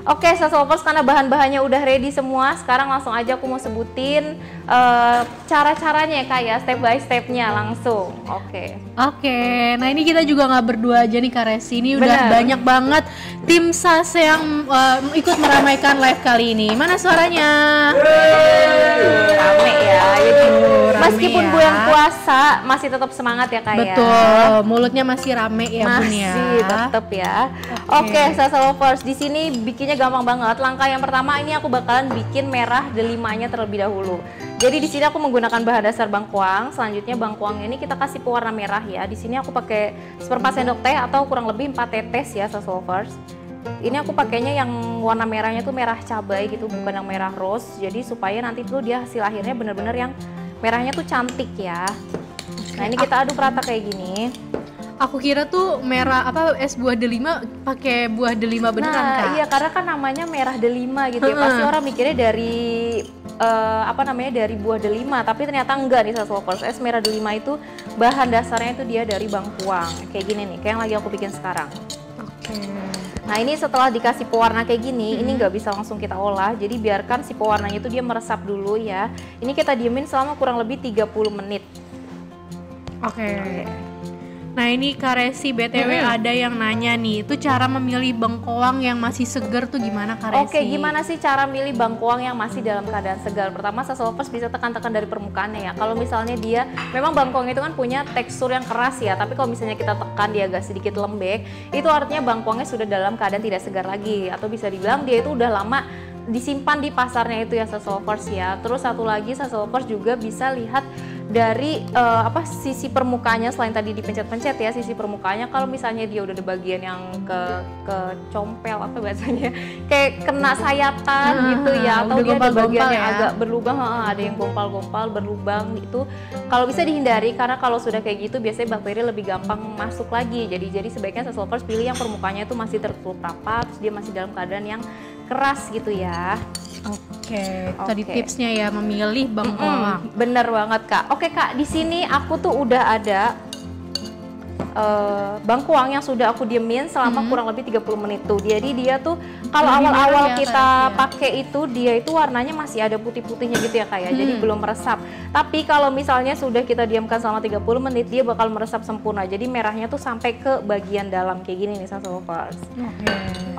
Oke, Sasolvers, karena bahan-bahannya udah ready semua, sekarang langsung aja aku mau sebutin cara-caranya ya Kak ya, step by stepnya langsung. Oke, nah ini kita juga nggak berdua aja nih Kak Resi, ini udah banyak banget tim SAS yang ikut meramaikan live kali ini. Mana suaranya? Rame ya, jadi meskipun ya. bulan puasa masih tetap semangat ya Kak ya. Betul, mulutnya masih rame ya Bun ya. Masih tetap ya. Oke, Sasolvers, di sini bikinnya gampang banget. Langkah yang pertama ini aku bakalan bikin merah delimanya terlebih dahulu. Jadi di sini aku menggunakan bahan dasar bangkuang. Selanjutnya bangkuang ini kita kasih pewarna merah ya. Di sini aku pakai 1/4 sendok teh atau kurang lebih 4 tetes ya Sasolvers. Ini aku pakainya yang warna merahnya tuh merah cabai gitu, bukan yang merah rose. Jadi supaya nanti tuh dia hasil akhirnya bener-bener yang merahnya tuh cantik ya. Nah ini kita aduk rata kayak gini. Aku kira tuh merah apa es buah delima pakai buah delima beneran Kak? Iya, karena kan namanya merah delima gitu ya. Pasti orang mikirnya dari dari buah delima, tapi ternyata enggak nih Sasolvers. Es merah delima itu bahan dasarnya itu dia dari bangkuang. Kayak gini nih, kayak yang lagi aku bikin sekarang. Oke. Nah ini setelah dikasih pewarna kayak gini, ini nggak bisa langsung kita olah. Jadi biarkan si pewarnanya itu dia meresap dulu ya. Ini kita diemin selama kurang lebih 30 menit. Oke. Nah ini Kak Resi, BTW ada yang nanya nih, itu cara memilih bengkoang yang masih segar tuh gimana Kak Resi? Oke, gimana sih cara milih bangkuang yang masih dalam keadaan segar? Pertama, Sasolvers bisa tekan-tekan dari permukaannya ya. Kalau misalnya dia, memang bangkuang itu kan punya tekstur yang keras ya, tapi kalau misalnya kita tekan dia agak sedikit lembek, itu artinya bangkuangnya sudah dalam keadaan tidak segar lagi. Atau bisa dibilang dia itu udah lama disimpan di pasarnya itu ya Sasolvers ya. Terus satu lagi Sasolvers juga bisa lihat dari sisi permukaannya, selain tadi dipencet-pencet ya sisi permukaannya, kalau misalnya dia udah ada bagian yang ke compel apa bahasanya kayak kena sayatan gitu ya, atau dia ada bagian yang agak berlubang, ada yang gompal-gompal berlubang itu, kalau bisa dihindari karena kalau sudah kayak gitu biasanya bakteri lebih gampang masuk lagi. Jadi sebaiknya Sasolvers pilih yang permukaannya itu masih tertutup rapat, terus dia masih dalam keadaan yang keras gitu ya. Oke, tadi tipsnya ya memilih bangkuang. Bener banget Kak. Oke Kak, di sini aku tuh udah ada bangkuang yang sudah aku diemin selama kurang lebih 30 menit tuh. Jadi dia tuh kalau awal-awal kita pakai itu dia itu warnanya masih ada putih-putihnya gitu ya Kak ya. Jadi belum meresap. Tapi kalau misalnya sudah kita diamkan selama 30 menit dia bakal meresap sempurna. Jadi merahnya tuh sampai ke bagian dalam kayak gini nih Sasolvers.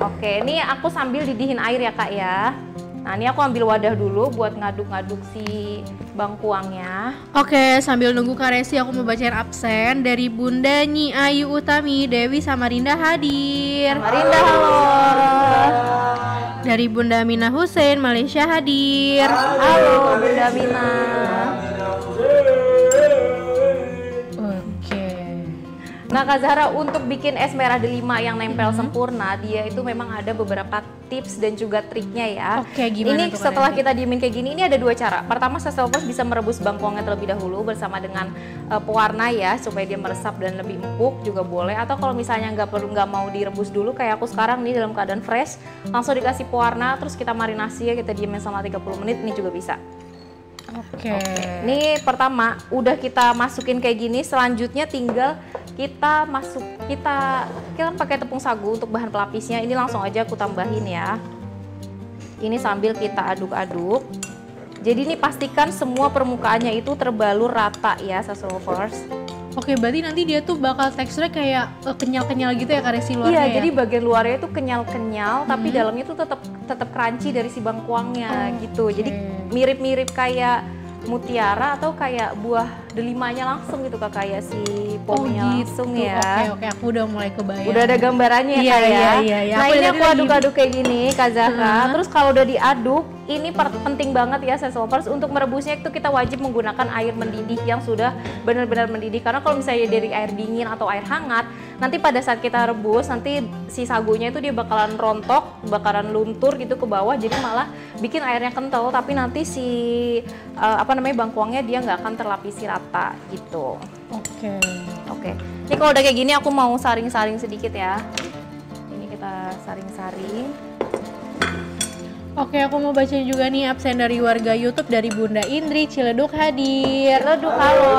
Oke, ini aku sambil didihin air ya Kak ya. Nah ini aku ambil wadah dulu buat ngaduk-ngaduk si bangkuangnya. Oke, sambil nunggu Kak Resi aku mau bacain absen dari Bunda Nyi Ayu Utami, Dewi Samarinda hadir. Samarinda halo. Dari Bunda Mina Hussein, Malaysia hadir. Halo Bunda Mina. Nah Kak Zahra, untuk bikin es merah delima yang nempel sempurna, dia itu memang ada beberapa tips dan juga triknya ya. Oke, gimana ini setelah kita diemin kayak gini, ini ada dua cara. Pertama, Sasolvers bisa merebus bangkuangnya terlebih dahulu bersama dengan pewarna ya, supaya dia meresap dan lebih empuk juga boleh. Atau kalau misalnya nggak mau direbus dulu kayak aku sekarang nih dalam keadaan fresh, langsung dikasih pewarna, terus kita marinasi ya, kita diemin selama 30 menit, ini juga bisa. Oke. Ini pertama udah kita masukin kayak gini, selanjutnya tinggal kita kan pakai tepung sagu untuk bahan pelapisnya. Ini langsung aja aku tambahin ya. Ini sambil kita aduk-aduk. Jadi ini pastikan semua permukaannya itu terbalur rata ya Sasolvers. Oke, berarti nanti dia tuh bakal teksturnya kayak kenyal-kenyal gitu ya Kak Resi luarnya. Iya, ya? jadi bagian luarnya itu kenyal-kenyal, tapi dalamnya tuh tetap crunchy dari si bangkuangnya gitu. Jadi mirip-mirip kayak mutiara atau kayak buah delimanya langsung gitu Kak, kayak si pomnya langsung ya. Oke, aku udah mulai kebayang. Udah ada gambarannya ya Kak ya. Iya. Nah ini aku aduk-aduk kayak gini Kak Zahra. Terus kalau udah diaduk, ini penting banget ya Sasolvers, untuk merebusnya itu kita wajib menggunakan air mendidih yang sudah benar-benar mendidih. Karena kalau misalnya dari air dingin atau air hangat, nanti pada saat kita rebus, nanti si sagunya itu dia bakalan rontok, bakalan luntur gitu ke bawah, jadi malah bikin airnya kental, tapi nanti si bangkuangnya dia nggak akan terlapisi rata gitu. Oke. Ini kalau udah kayak gini aku mau saring-saring sedikit ya. Ini kita saring-saring. Oke, aku mau bacain juga nih absen dari warga YouTube dari Bunda Indri Ciledug hadir. Ciledug halo.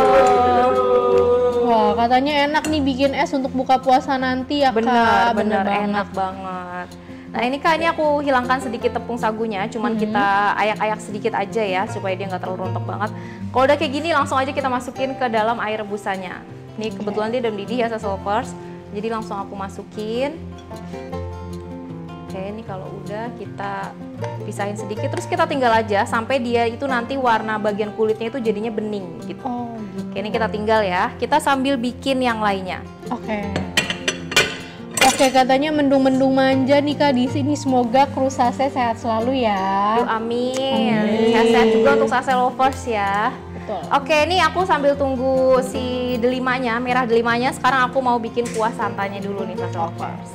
Wah, katanya enak nih bikin es untuk buka puasa nanti ya Kak. Bener enak banget. Nah ini Kak, ini aku hilangkan sedikit tepung sagunya, cuman kita ayak-ayak sedikit aja ya supaya dia nggak terlalu rontok banget. Kalau udah kayak gini langsung aja kita masukin ke dalam air rebusannya. Ini kebetulan dia udah mendidih ya Sassy Lovers, jadi langsung aku masukin. Oke, ini kalau udah kita pisahin sedikit, terus kita tinggal aja sampai dia itu nanti warna bagian kulitnya itu jadinya bening gitu. Oh, gitu. Oke, ini kita tinggal ya. Kita sambil bikin yang lainnya. Oke. Oke, katanya mendung-mendung manja nih Kak di sini. Semoga kru Sase sehat selalu ya. Yuk, amin. Sehat-sehat juga untuk Sassy Lovers ya. Betul. Oke, ini aku sambil tunggu si delimanya, merah delimanya. Sekarang aku mau bikin kuah santannya dulu nih Sassy Lovers.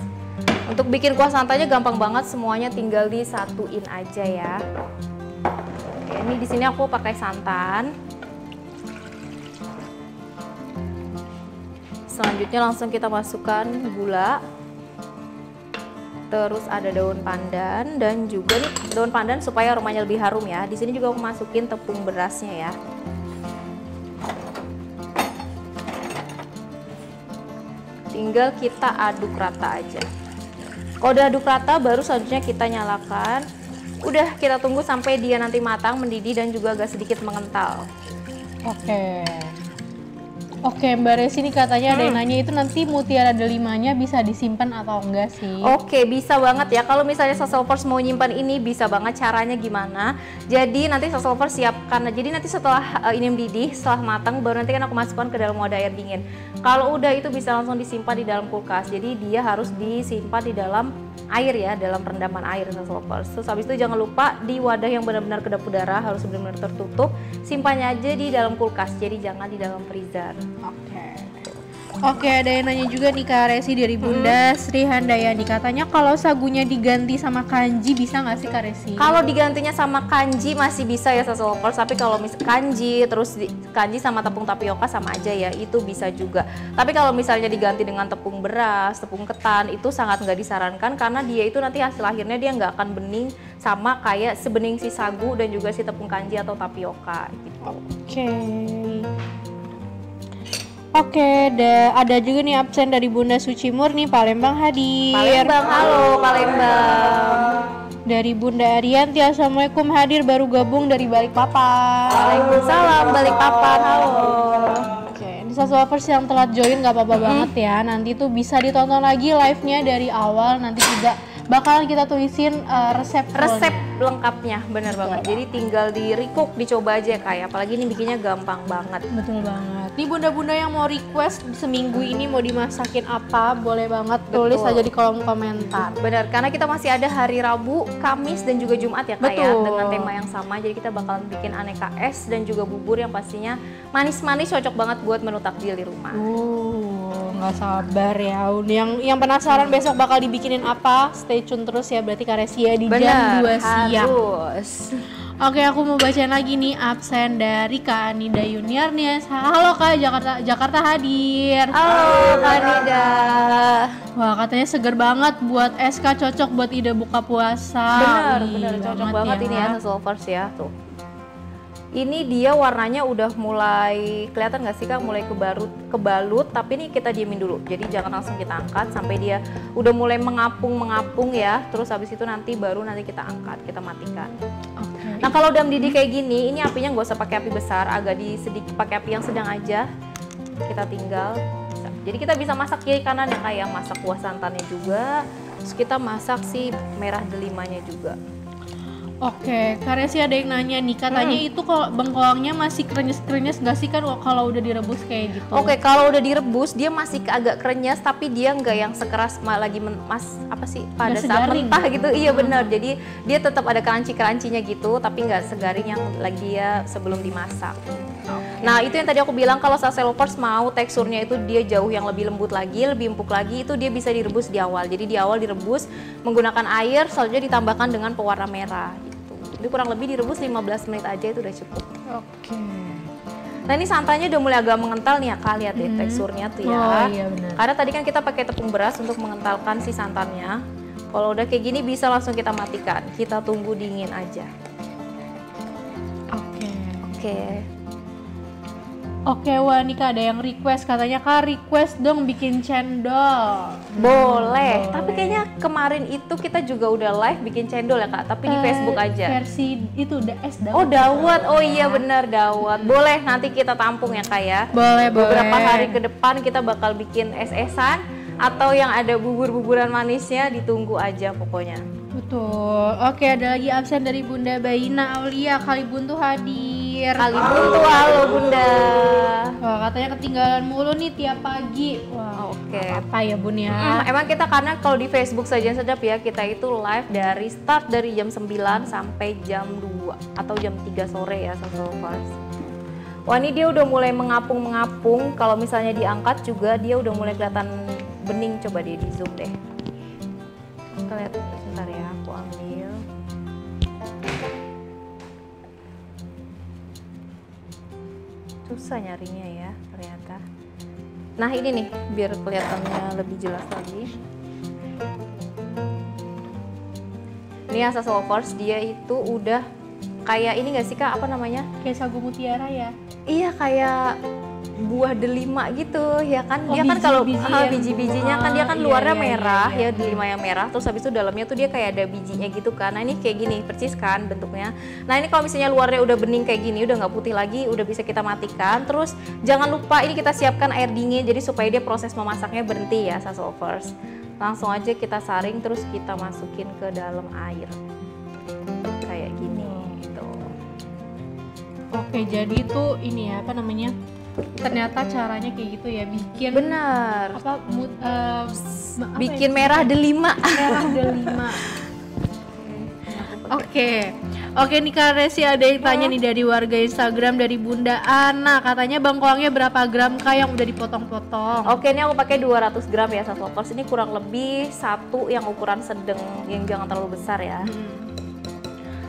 Untuk bikin kuah santannya gampang banget, semuanya tinggal disatuin aja ya. Oke, ini di sini aku pakai santan. Selanjutnya langsung kita masukkan gula. Terus ada daun pandan dan juga nih daun pandan supaya aromanya lebih harum ya. Di sini juga aku masukin tepung berasnya ya. Tinggal kita aduk rata aja. Kalau udah aduk rata, baru selanjutnya kita nyalakan. Udah kita tunggu sampai dia nanti matang, mendidih dan juga agak sedikit mengental. Oke. Oke, Mbak Resi ini katanya ada yang nanya itu nanti mutiara delimanya bisa disimpan atau enggak sih? Oke, bisa banget ya. Kalau misalnya Sassy Lovers mau nyimpan ini, bisa banget. Caranya gimana? Jadi nanti Sassy Lovers siapkan. Jadi nanti setelah ini mendidih, setelah matang, baru nanti kan aku masukkan ke dalam wadah air dingin. Kalau udah itu bisa langsung disimpan di dalam kulkas. Jadi dia harus disimpan di dalam air ya, dalam rendaman air Sassy Lovers. Terus habis itu jangan lupa di wadah yang benar-benar kedap udara, harus benar-benar tertutup. Simpannya aja di dalam kulkas, jadi jangan di dalam freezer. Oke, ada yang nanya juga nih Kak Resi dari Bunda Sri Handayani. Katanya kalau sagunya diganti sama kanji bisa nggak sih Kak Resi? Kalau digantinya sama kanji masih bisa ya Sassy Lovers, tapi kalau kanji terus kanji sama tepung tapioka sama aja ya, itu bisa juga. Tapi kalau misalnya diganti dengan tepung beras, tepung ketan, itu sangat nggak disarankan karena dia itu nanti hasil akhirnya dia nggak akan bening sama kayak sebening si sagu dan juga si tepung kanji atau tapioka gitu. Oke, ada juga nih absen dari Bunda Suci Murni Palembang hadir. Palembang, halo Palembang. Dari Bunda Arianti, assalamualaikum, hadir baru gabung dari Balikpapan. Waalaikumsalam Balikpapan, halo. Oke, di Sassy Lovers yang telat join nggak apa-apa banget ya. Nanti tuh bisa ditonton lagi live-nya dari awal. Nanti juga bakalan kita tulisin resep lengkapnya, bener banget. Jadi tinggal di recook, dicoba aja kayak. Apalagi ini bikinnya gampang banget. Betul banget. Nih bunda-bunda yang mau request seminggu ini mau dimasakin apa, boleh banget tulis aja di kolom komentar. Bener, karena kita masih ada hari Rabu, Kamis dan juga Jumat ya Kak ya, dengan tema yang sama. Jadi kita bakalan bikin aneka es dan juga bubur yang pastinya manis-manis, cocok banget buat menu takjil di rumah. Nggak sabar ya. Yang penasaran besok bakal dibikinin apa? Stay tune terus ya, berarti Kak Resi ya di jam 2 siang. Harus. Oke, aku mau bacain lagi nih absen dari Kak Anida Yuniarnias. Halo Kak, Jakarta hadir. Halo Kak Anida. Wah, katanya seger banget buat SK, cocok buat ide buka puasa. Bener, cocok banget ini ya Sassy Lovers ya tuh. Ini dia warnanya udah mulai kelihatan nggak sih Kak, mulai kebalut, tapi ini kita diemin dulu. Jadi jangan langsung kita angkat sampai dia udah mulai mengapung ya. Terus habis itu nanti kita angkat, kita matikan. Nah kalau udah mendidih kayak gini, ini apinya nggak usah pakai api besar, agak pakai api yang sedang aja. Kita tinggal. Jadi kita bisa masak kiri kanan ya kayak masak kuah santannya juga. Terus kita masak si merah delimanya juga. Oke, Kak Resi ada yang nanya nih, katanya itu kalau bengkoangnya masih krenyes-krenyes nggak sih kan kalau udah direbus kayak gitu? Oke, kalau udah direbus dia masih agak krenyes, tapi dia nggak yang sekeras lagi pada saat mentah gitu. Iya benar, jadi dia tetap ada crunchy-crunchy-nya gitu, tapi nggak segaring yang lagi dia sebelum dimasak. Nah itu yang tadi aku bilang, kalau Sassy Lovers mau teksturnya itu dia jauh yang lebih lembut lagi, lebih empuk lagi, itu dia bisa direbus di awal. Jadi di awal direbus menggunakan air, selanjutnya ditambahkan dengan pewarna merah gitu. Jadi kurang lebih direbus 15 menit aja itu udah cukup. Oke. Nah ini santannya udah mulai agak mengental nih ya Kak, lihat deh teksturnya tuh ya. Oh iya benar. Karena tadi kan kita pakai tepung beras untuk mengentalkan si santannya. Kalau udah kayak gini bisa langsung kita matikan, kita tunggu dingin aja. Oke. Oke, wah nih Kak, ada yang request, katanya Kak request dong bikin cendol. Boleh. Tapi kayaknya kemarin itu kita juga udah live bikin cendol ya Kak, tapi di Facebook aja. Versi itu es dawet. Oh dawet, oh iya benar dawet. Boleh, nanti kita tampung ya Kak ya. Boleh, Beberapa boleh. hari ke depan kita bakal bikin es-esan atau yang ada bubur-buburan manisnya, ditunggu aja pokoknya. Betul. Oke, ada lagi absen dari Bunda Baina Aulia, Kalibuntu hadir. Kalibuntu, halo Bunda. Wah, katanya ketinggalan mulu nih tiap pagi. Wah, Oke. apa ya Bun ya? Emang kita karena kalau di Facebook Sajian Sedap ya, kita itu live dari start dari jam 9 sampai jam 2 atau jam 3 sore ya, Sasovers. Wah, ini dia udah mulai mengapung-mengapung. Kalau misalnya diangkat juga dia udah mulai kelihatan bening. Coba dia di zoom deh. Kita lihat sebentar ya, aku ambil. Susah nyarinya ya ternyata. Nah ini nih, biar kelihatannya lebih jelas lagi. Ini Asas Lovers, dia itu udah kayak ini gak sih Kak, apa namanya? Kayak sagu mutiara ya. Iya, kayak buah delima gitu ya kan. Oh, Dia kan kalau biji-bijinya. biji-bijinya kan dia kan luarnya merah iya. ya, delima yang merah, terus habis itu dalamnya tuh dia kayak ada bijinya gitu kan. Nah ini kayak gini persis kan bentuknya. Nah ini kalau misalnya luarnya udah bening kayak gini, udah nggak putih lagi, udah bisa kita matikan. Terus jangan lupa ini kita siapkan air dingin, jadi supaya dia proses memasaknya berhenti ya Sasovers. Langsung aja kita saring, terus kita masukin ke dalam air kayak gini gitu. Oke, jadi itu ini ya, apa namanya? Ternyata caranya kayak gitu ya, bikin Bener. apa Bikin merah delima. merah delima. Oke. Oke nih Kak Resi, ada yang tanya nih dari warga Instagram dari Bunda Ana, katanya bangkoangnya berapa gram Kak yang udah dipotong-potong? Oke, ini aku pakai 200 gram ya Saslovers. Ini kurang lebih satu yang ukuran sedang, yang jangan terlalu besar ya.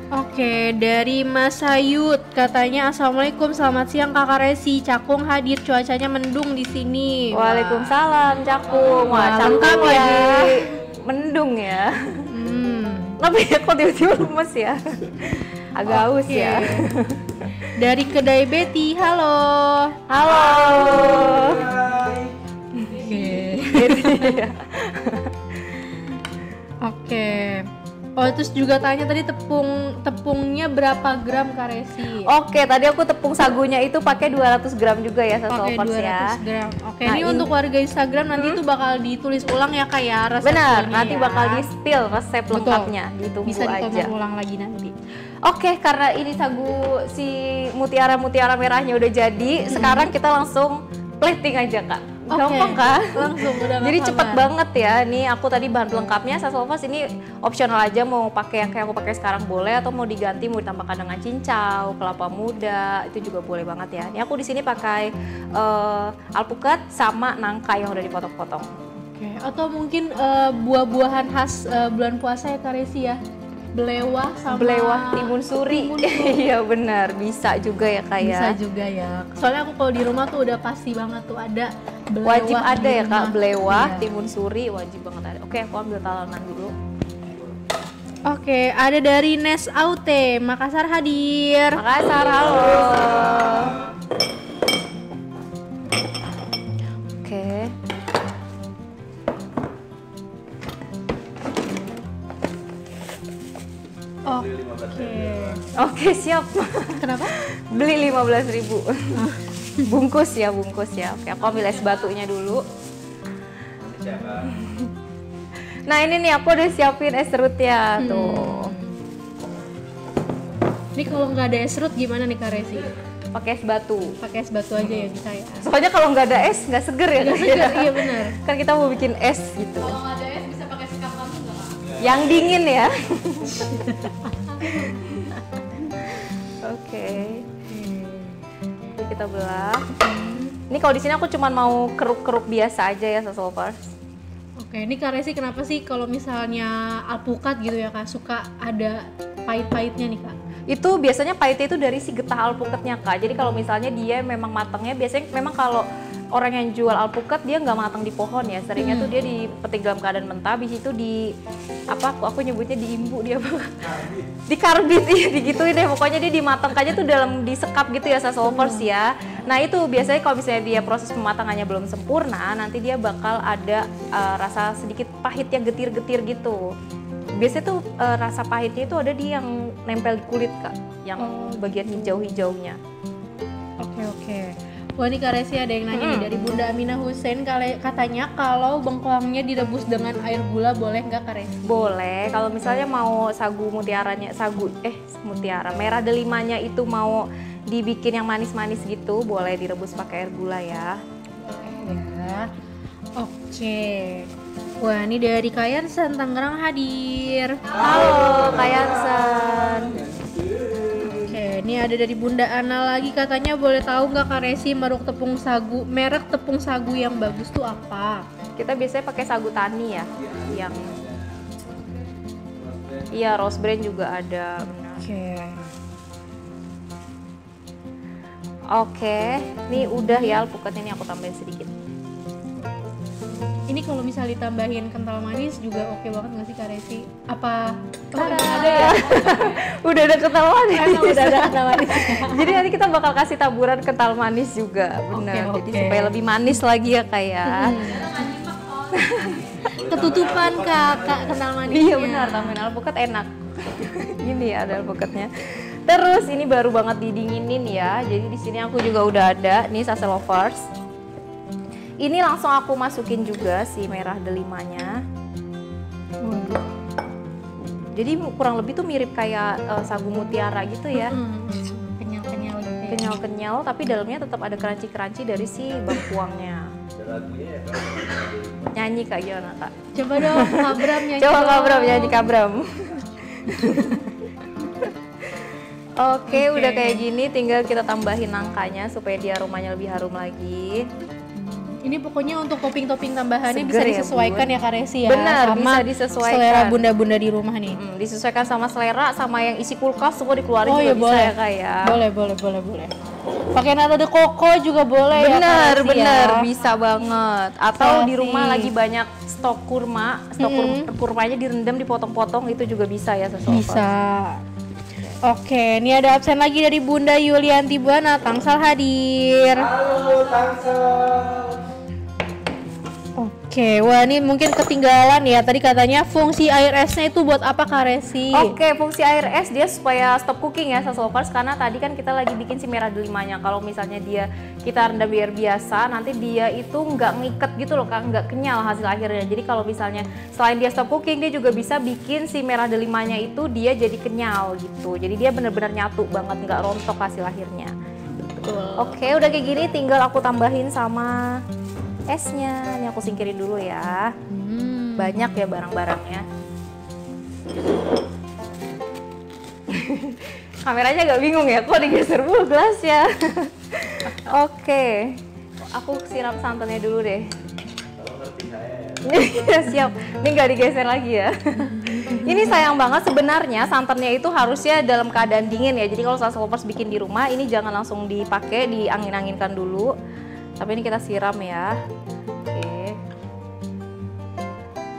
Oke, dari Mas Sayud, katanya Assalamualaikum, selamat siang Kakak Resi, Cakung hadir, cuacanya mendung di sini. Waalaikumsalam Cakung. Wah, Wah, Cakung lengkap lagi ya. mendung ya. Hmm. Tapi kok tiba-tiba lemes ya? Agak haus Oke. ya. Dari Kedai Betty, halo. Halo. Oke. Oh, terus juga tanya tadi tepungnya berapa gram Kak Resi? Oke, tadi aku tepung sagunya itu pakai 200 gram juga ya Oke, Saslovers 200 ya. gram. Oke, Nah, ini ini- untuk warga Instagram nanti itu bakal ditulis ulang ya Kak ya resep Benar, ini nanti ya. bakal di-spill resep Betul. lengkapnya, ditunggu Bisa aja. ditonton ulang lagi nanti. Oke, karena ini sagu si mutiara merahnya udah jadi, sekarang kita langsung plating aja Kak. Oke, Gampang kan? langsung udah nggak Jadi sabar. cepet banget ya. Nih aku tadi bahan pelengkapnya Saslovers ini opsional aja, mau pakai yang kayak aku pakai sekarang boleh, atau mau diganti mau ditambahkan dengan cincau, kelapa muda, itu juga boleh banget ya. Ini aku di sini pakai alpukat sama nangka yang udah dipotong-potong. Oke, atau mungkin buah-buahan khas bulan puasa ya Kak Resi ya. Belewah sama Belewah timun suri. Iya benar, bisa juga ya Kak ya. Bisa juga ya. Soalnya aku kalau di rumah tuh udah pasti banget tuh ada belewah. Wajib ada di ya Kak, rumah. belewah, Iya. timun suri wajib banget ada. Oke, aku ambil talenan dulu. Oke, ada dari Nes Aute, Makassar hadir. Makassar, halo. Oke. Oke, siap. Kenapa? Beli 15.000. Bungkus ya. Oke, aku ambil es batunya dulu. Nah, ini nih aku udah siapin es serutnya tuh. Ini kalau nggak ada es serut gimana nih Kak Resi? Pakai es batu. Pakai es batu aja ya bisa ya. Soalnya kalau nggak ada es nggak seger ya. Nggak Kak? segar, iya benar. Kan kita mau bikin es gitu. Kalau nggak ada es bisa pakai sekam kamu nggak? Yang dingin ya. Oke. Ini kita belah. Ini kalau di sini aku cuma mau keruk-keruk biasa aja ya Saslovers. Oke, ini Kak Resi kenapa sih kalau misalnya alpukat gitu ya Kak suka ada pahit-pahitnya nih Kak? Itu biasanya pahitnya itu dari si getah alpukatnya Kak. Jadi kalau misalnya dia memang matangnya biasanya memang kalau orang yang jual alpukat dia nggak matang di pohon ya, seringnya tuh dia dipetik dalam keadaan mentah, habis itu di aku nyebutnya diimbu dia di karbit iya digituin deh, pokoknya dia dimatangkannya tuh dalam disekap gitu ya Saso Lovers ya. Nah itu biasanya kalau misalnya dia proses pematangannya belum sempurna, nanti dia bakal ada rasa sedikit pahit yang getir-getir gitu. Biasanya tuh rasa pahitnya itu ada di yang nempel di kulit Kak, yang bagian hijau-hijaunya. Oke. Wah ini Kak Resi ada yang nanya nih dari Bunda Aminah Hussein, katanya kalau bengkoangnya direbus dengan air gula boleh nggak Kak Resi? Boleh, kalau misalnya mau sagu mutiaranya, mutiara merah delimanya itu mau dibikin yang manis-manis gitu, boleh direbus pakai air gula ya. Ya. Oke. Wah ini dari Kayansen Tangerang hadir. Halo Kayansen. Ini ada dari Bunda Ana lagi, katanya boleh tahu nggak Kak Resi merek tepung sagu yang bagus tuh apa? Kita biasanya pakai sagu tani ya, yang iya rose brand juga ada. Oke, ini udah ya alpukatnya, ini aku tambahin sedikit. Ini kalau misal ditambahin kental manis juga oke banget nggak sih Kak Resi? Apa ada ya? Udah ada kental manis. Udah ada kental manis. Jadi nanti kita bakal kasih taburan kental manis juga, benar. Jadi supaya lebih manis lagi ya Kak ya. Ketutupan Kak kental manisnya. Iya benar, tambahin alpukat enak. Ini ada alpukatnya. Terus ini baru banget didinginin ya. Jadi di sini aku juga udah ada nih Saso Lovers. Ini langsung aku masukin juga si merah delimanya. Jadi kurang lebih tuh mirip kayak sagu mutiara gitu ya. Kenyal-kenyal gitu ya. Kenyal-kenyal tapi dalamnya tetap ada crunchy-crunchy dari si bengkuangnya. Nyanyi Kak, gimana Kak? Coba dong Kak Bram nyanyi. Coba Kak Bram nyanyi Kak Bram. Oke, udah kayak gini tinggal kita tambahin nangkanya supaya dia aromanya lebih harum lagi. Ini pokoknya untuk topping-topping tambahannya Seger bisa ya, disesuaikan ya Kak Resi ya. Benar, sama bisa disesuaikan. Selera bunda-bunda di rumah nih. Disesuaikan sama selera, sama yang isi kulkas semua dikeluarin juga iya, bisa boleh. ya Kak ya. Boleh. Pakai nata de coco juga boleh ya Kak Resi Bener, ya. bisa banget. Atau di Selfie. rumah lagi banyak stok kurma, kurmanya direndam, dipotong-potong, itu juga bisa ya Saso Lovers. Bisa. Oke, ini ada absen lagi dari Bunda Yulianti Buana, Tangsel hadir. Halo Tangsel. Oke, wah ini mungkin ketinggalan ya. Tadi katanya fungsi air esnya itu buat apa Kak Resi? Oke, fungsi air es dia supaya stop cooking ya Saso Lovers, karena tadi kan kita lagi bikin si merah delimanya. Kalau misalnya kita rendam biar biasa, nanti dia itu nggak ngiket gitu loh Kak, nggak kenyal hasil akhirnya. Jadi kalau misalnya selain dia stop cooking, dia juga bisa bikin si merah delimanya itu dia jadi kenyal gitu. Jadi dia benar-benar nyatu banget, nggak rontok hasil akhirnya. Betul. Oke, udah kayak gini tinggal aku tambahin sama esnya. Ini aku singkirin dulu ya. Banyak ya barang-barangnya. Kameranya agak bingung ya, kok digeser mulu gelas ya. Oke, aku siram santannya dulu deh. Siap, ini nggak digeser lagi ya. Ini sayang banget sebenarnya santannya itu harusnya dalam keadaan dingin ya. Jadi kalau Saso Lovers bikin di rumah ini jangan langsung dipakai, diangin-anginkan dulu. Tapi ini kita siram ya. Oke.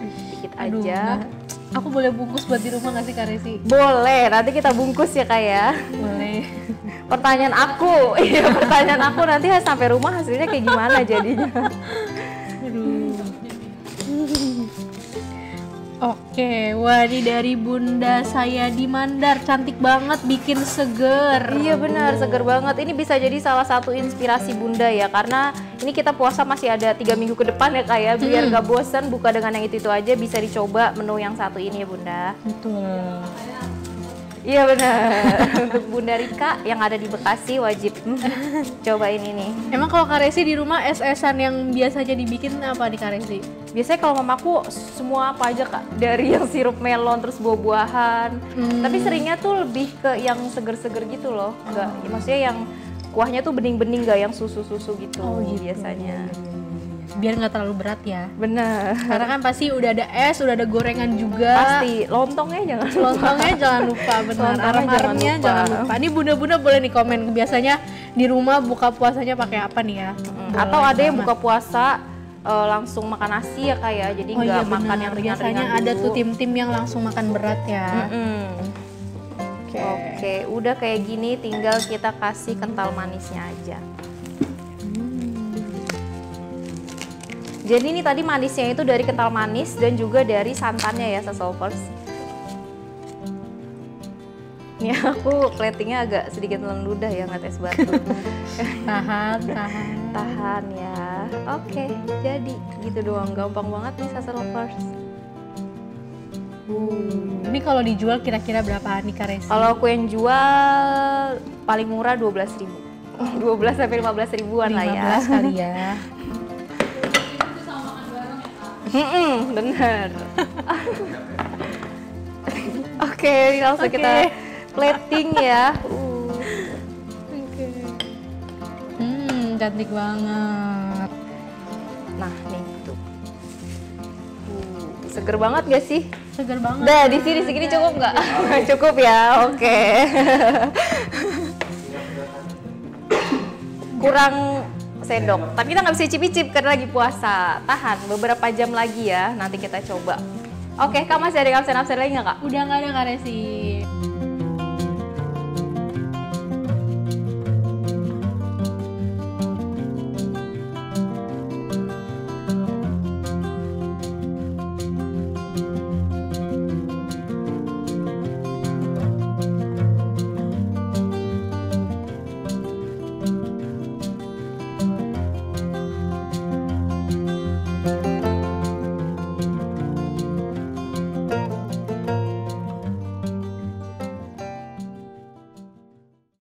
Dikit aja. Aku boleh bungkus buat di rumah nggak sih Kak Resi? Boleh, nanti kita bungkus ya Kak ya. Boleh. Pertanyaan aku nanti sampai rumah hasilnya kayak gimana jadinya. Oke, wah ini dari Bunda saya di Mandar, cantik banget, bikin seger. Iya benar, seger banget. Ini bisa jadi salah satu inspirasi Bunda ya, karena ini kita puasa masih ada 3 minggu ke depan ya Kak ya. Biar gak bosan buka dengan yang itu aja, bisa dicoba menu yang satu ini ya Bunda. Betul. Iya benar. Untuk Bunda Rika yang ada di Bekasi wajib cobain ini. Emang kalau Kak Resi di rumah es-esan yang biasanya dibikin apa nih Kak Resi? Biasanya kalau mamaku semua apa aja Kak, dari yang sirup melon terus buah-buahan. Tapi seringnya tuh lebih ke yang seger-seger gitu loh. Enggak, ya, maksudnya yang kuahnya tuh bening-bening, gak yang susu-susu gitu, biasanya. biar nggak terlalu berat ya. Bener. Karena kan pasti udah ada es, udah ada gorengan juga. Pasti lontongnya jangan lupa. Lontongnya jangan lupa, benar. Lontongnya Arem-aremnya jangan lupa. Ini bunda-bunda boleh nih komen, biasanya di rumah buka puasanya pakai apa nih ya? Atau ada yang buka puasa langsung makan nasi ya Kak ya, jadi nggak makan yang ringan-ringan biasanya dulu. ada tuh tim-tim yang langsung makan berat ya. Oke, udah kayak gini tinggal kita kasih kental manisnya aja. Jadi ini tadi manisnya itu dari kental manis dan juga dari santannya ya Sasolvers. Ini aku platingnya agak sedikit ludah ya, ngetes batu. Tahan ya. Oke, jadi gitu doang, gampang banget nih Sasolvers. Ini kalau dijual kira-kira berapa nih Kak Resi? Kalau aku yang jual paling murah 12.000. 12 sampai 15 ribuan lah ya. 15 kali ya. Bener. Oke, ini langsung kita plating ya. Cantik banget. Nah, nih tuh. Seger banget gak sih? Seger banget. Dah, di sini segini cukup nggak? Cukup ya, oke. Kurang sendok, tapi kita nggak bisa icip-icip karena lagi puasa. Tahan beberapa jam lagi ya, nanti kita coba. Oke, Kak masih ada absen-absen lagi nggak Kak? Udah nggak ada Kak Resi.